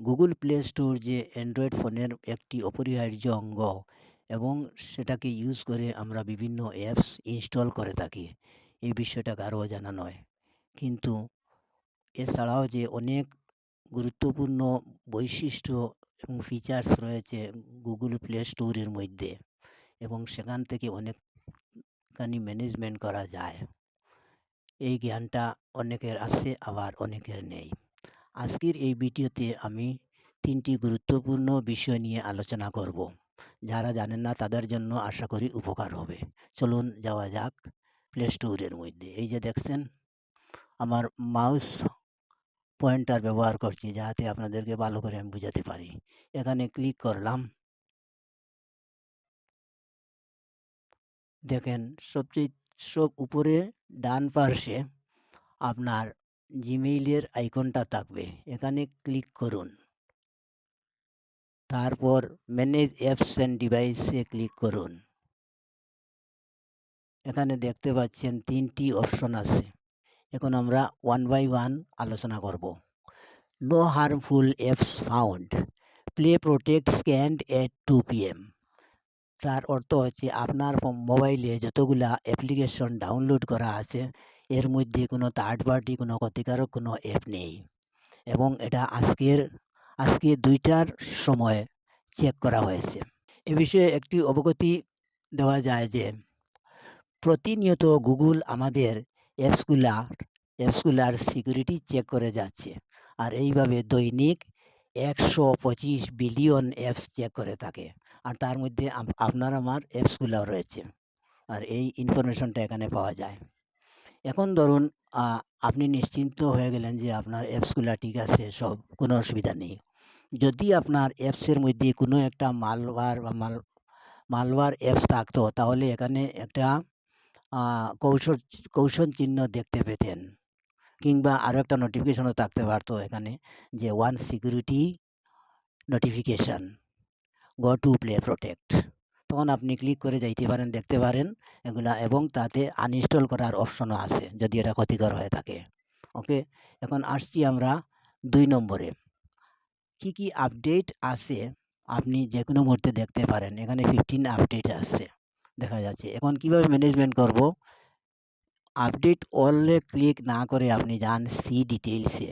Google play store যে Android ফোনের একটি অপরিহার্য অঙ্গ এবং সেটাকে ইউজ করে আমরা বিভিন্ন অ্যাপস ইনস্টল করে থাকি। এই বিষয়টা কারও জানা নয়। কিন্তু এছাড়াও যে অনেক গুরুত্বপূর্ণ বৈশিষ্ট্য এবং ফিচার্স রয়েছে গুগল প্লে স্টোরের মধ্যে এবং সেখান থেকে অনেকখানি ম্যানেজমেন্ট করা যায়। এই জ্ঞানটা অনেকের আছে, আবার অনেকের নেই। আজকের এই ভিডিওতে আমি 3টি গুরুত্বপূর্ণ বিষয় নিয়ে আলোচনা করব। যারা জানেন না তাদের জন্য আশা করি উপকার হবে। চলুন যাওয়া যাক প্লে স্টোরের মধ্যে। এই যে দেখছেন, আমার মাউস পয়েন্টার ব্যবহার করছি যাতে আপনাদেরকে ভালো করে আমি বুঝাতে পারি। এখানে ক্লিক করলাম। দেখেন সব উপরে ডান পার্শ্বে আপনার জিমেইলের আইকনটা থাকবে। এখানে ক্লিক করুন। তারপর ম্যানেজ অ্যাপস অ্যান্ড ডিভাইসে ক্লিক করুন। এখানে দেখতে পাচ্ছেন 3টি অপশন আছে। এখন আমরা ওয়ান বাই ওয়ান আলোচনা করব। No harmful apps found, Play Protect scanned at 2 PM। তার অর্থ হচ্ছে আপনার মোবাইলে যতগুলা অ্যাপ্লিকেশন ডাউনলোড করা আছে এর মধ্যে কোনো থার্ড পার্টি কোনো ক্ষতিকারক কোনো অ্যাপ নেই এবং এটা আজকে 2টার সময় চেক করা হয়েছে। এ বিষয়ে একটি অবগতি দেওয়া যায় যে প্রতিনিয়ত গুগল আমাদের অ্যাপসগুলার সিকিউরিটি চেক করে যাচ্ছে, আর এইভাবে দৈনিক 125 বিলিয়ন অ্যাপস চেক করে থাকে, আর তার মধ্যে আপনার আমার অ্যাপসগুলাও রয়েছে, আর এই ইনফরমেশনটা এখানে পাওয়া যায়। এখন ধরুন আপনি নিশ্চিন্ত হয়ে গেলেন যে আপনার অ্যাপসগুলা ঠিক আছে, সব কোনো অসুবিধা নেই। যদি আপনার অ্যাপসের মধ্যে কোনো একটা মালওয়্যার অ্যাপস থাকতো তাহলে এখানে একটা কৌশল চিহ্ন দেখতে পেতেন, কিংবা আরও একটা নোটিফিকেশনও থাকতে পারতো এখানে যে one security notification, go to play protect. তখন আপনি ক্লিক করে যাইতে পারেন, দেখতে পারেন এগুলা, এবং তাতে আনইনস্টল করার অপশনও আছে যদি এটা ক্ষতিকর হয়ে থাকে। ওকে, এখন আসছি আমরা 2 নম্বরে। কি আপডেট আছে আপনি যে কোনো মুহূর্তে দেখতে পারেন। এখানে 15 আপডেট আছে দেখা যাচ্ছে। এখন কিভাবে ম্যানেজমেন্ট করব? আপডেট অলে ক্লিক না করে আপনি যান সি ডিটেইলসে।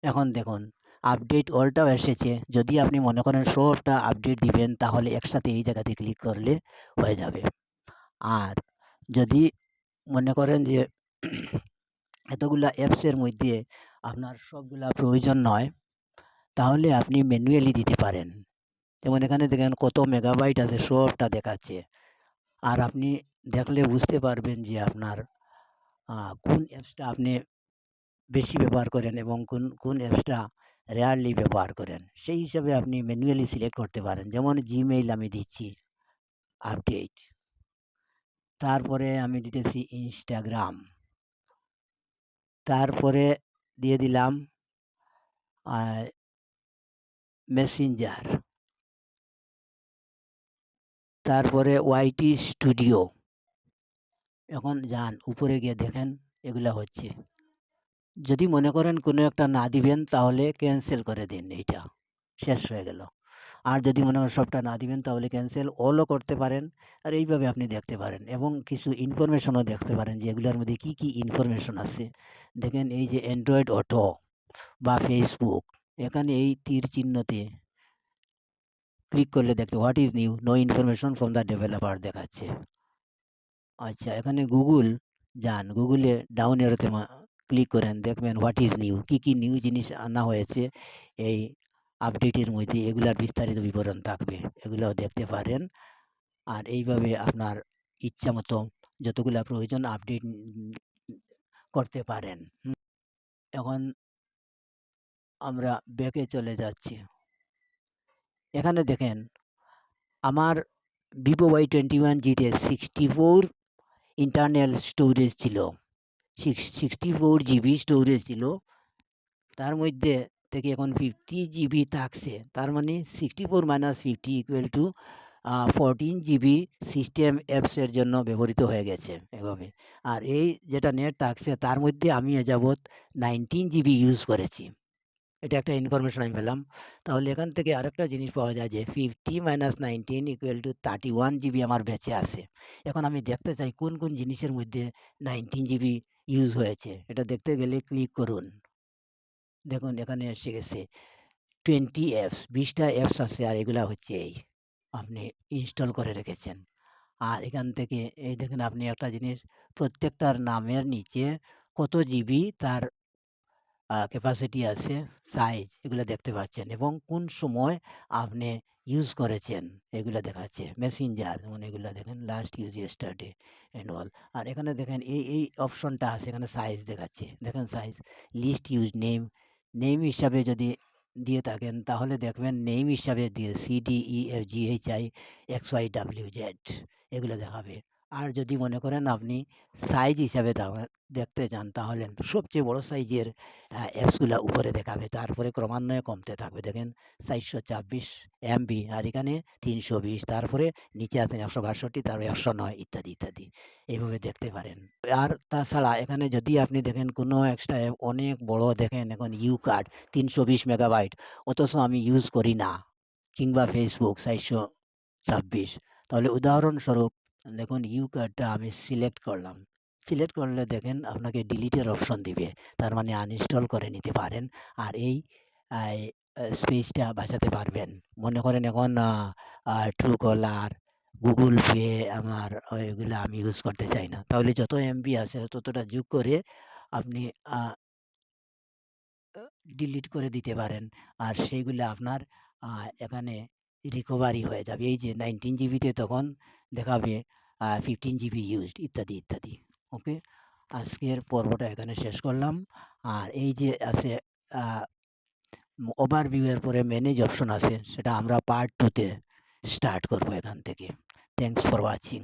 এখন দেখুন আপডেট অলটাও এসেছে। যদি আপনি মনে করেন সবটা আপডেট দিবেন তাহলে একসাথে এই জায়গাতে ক্লিক করলে হয়ে যাবে। আর যদি মনে করেন যে এতগুলা অ্যাপসের মধ্যে আপনার সবগুলা প্রয়োজন নয়, তাহলে আপনি ম্যানুয়ালি দিতে পারেন। যেমন এখানে দেখেন কত মেগাবাইট আছে, সবটা দেখাচ্ছে। আর আপনি দেখলে বুঝতে পারবেন যে আপনার কোন অ্যাপসটা আপনি বেশি ব্যবহার করেন এবং কোন অ্যাপসটা রেয়ারলি ব্যবহার করেন। সেই হিসাবে আপনি ম্যানুয়ালি সিলেক্ট করতে পারেন। যেমন জিমেইল আমি দিচ্ছি আপডেট, তারপরে আমি দিতেছি ইনস্টাগ্রাম, তারপরে দিয়ে দিলাম মেসেঞ্জার, তারপরে ওয়াইটি স্টুডিও। এখন যান উপরে গিয়ে দেখেন এগুলা হচ্ছে। যদি মনে করেন কোনো একটা না দিবেন তাহলে ক্যান্সেল করে দিন, এইটা শেষ হয়ে গেল। আর যদি মনে করেন সবটা না দিবেন তাহলে ক্যান্সেল অলও করতে পারেন। আর এইভাবে আপনি দেখতে পারেন এবং কিছু ইনফরমেশনও দেখতে পারেন যে এগুলোর মধ্যে কী ইনফরমেশন আছে। দেখেন এই যে অ্যান্ড্রয়েড অটো বা ফেসবুক, এখানে এই তীর চিহ্নতে ক্লিক করলে দেখতে what is new, no information from the developer দেখাচ্ছে। আচ্ছা, এখানে গুগল যান, গুগলে ডাউন এরোতে ক্লিক করেন, দেখবেন হোয়াট ইজ নিউ, কী নিউ জিনিস আনা হয়েছে এই আপডেটের মধ্যে, এগুলার বিস্তারিত বিবরণ থাকবে, এগুলোও দেখতে পারেন। আর এইভাবে আপনার ইচ্ছা মতো যতগুলা প্রয়োজন আপডেট করতে পারেন। এখন আমরা ব্যাকে চলে যাচ্ছি। এখানে দেখেন আমার ভিভো Y21Gতে 64 ইন্টারনাল স্টোরেজ ছিল, 64 GB স্টোরেজ ছিল। তার মধ্যে থেকে এখন 50 GB থাকছে। তার মানে 64 - 50 = 14 GB সিস্টেম অ্যাপসের জন্য ব্যবহৃত হয়ে গেছে এভাবে। আর এই যেটা নেট থাকছে তার মধ্যে আমি এ যাবৎ 19 GB ইউজ করেছি। এটা একটা ইনফরমেশন আমি পেলাম। তাহলে এখান থেকে আরেকটা জিনিস পাওয়া যায় যে 50 - 19 = 31 জিবি আমার বেঁচে আছে। এখন আমি দেখতে চাই কোন কোন জিনিসের মধ্যে 19 জিবি ইউজ হয়েছে। এটা দেখতে গেলে ক্লিক করুন। দেখুন এখানে এসে গেছে 20 অ্যাপস, 20টা অ্যাপস আছে, আর এগুলা হচ্ছে এই আপনি ইনস্টল করে রেখেছেন। আর এখান থেকে এই দেখেন আপনি একটা জিনিস, প্রত্যেকটার নামের নিচে কত জিবি তার ক্যাপাসিটি আছে, সাইজ, এগুলো দেখতে পাচ্ছেন এবং কোন সময় আপনি ইউজ করেছেন এগুলো দেখাচ্ছে। মেসেঞ্জার যেমন এগুলো দেখেন, last use yesterday and all. আর এখানে দেখেন এই অপশনটা আছে, এখানে সাইজ দেখাচ্ছে, দেখেন size. List use name, name হিসাবে যদি দিয়ে থাকেন তাহলে দেখবেন নেম হিসাবে দিয়ে CDEFGHIXYWZ এগুলো দেখাবে। আর যদি মনে করেন আপনি সাইজ হিসাবে দেখতে চান তাহলে সবচেয়ে বড় সাইজের অ্যাপসগুলা উপরে দেখাবে, তারপরে ক্রমান্বয়ে কমতে থাকবে। দেখেন 424 MB, আর এখানে 320, তারপরে নিচে আছেন 162, তারপরে 109, ইত্যাদি ইত্যাদি, এইভাবে দেখতে পারেন। আর তাছাড়া এখানে যদি আপনি দেখেন কোনো এক্সট্রা অ্যাপ অনেক বড়, দেখেন এখন ইউ কার্ড 320 মেগাবাইট, অথচ আমি ইউজ করি না, কিংবা ফেসবুক 426, তাহলে উদাহরণস্বরূপ দেখুন ইউ কার্ডটা আমি সিলেক্ট করলাম। সিলেক্ট করলে দেখেন আপনাকে ডিলিটের অপশন দিবে, তার মানে আনইনস্টল করে নিতে পারেন। আর এই স্পেসটা বাঁচাতে পারবেন। মনে করেন এখন ট্রু কলার, গুগল পে আমার এগুলো আমি ইউজ করতে চাই না, তাহলে যত এমবি আছে ততটা যোগ করে আপনি ডিলিট করে দিতে পারেন। আর সেইগুলো আপনার এখানে রিকভারি হয়ে যাবে। এই যে 19 জিবিতে তখন দেখাবে 15 জিবি ইউজড, ইত্যাদি ইত্যাদি। ওকে, আজকের পর্বটা এখানে শেষ করলাম। আর এই যে আছে ওভারভিউ এর পরে ম্যানেজ অপশন আছে, সেটা আমরা পার্ট 2 তে স্টার্ট করব এখান থেকে। Thanks for watching.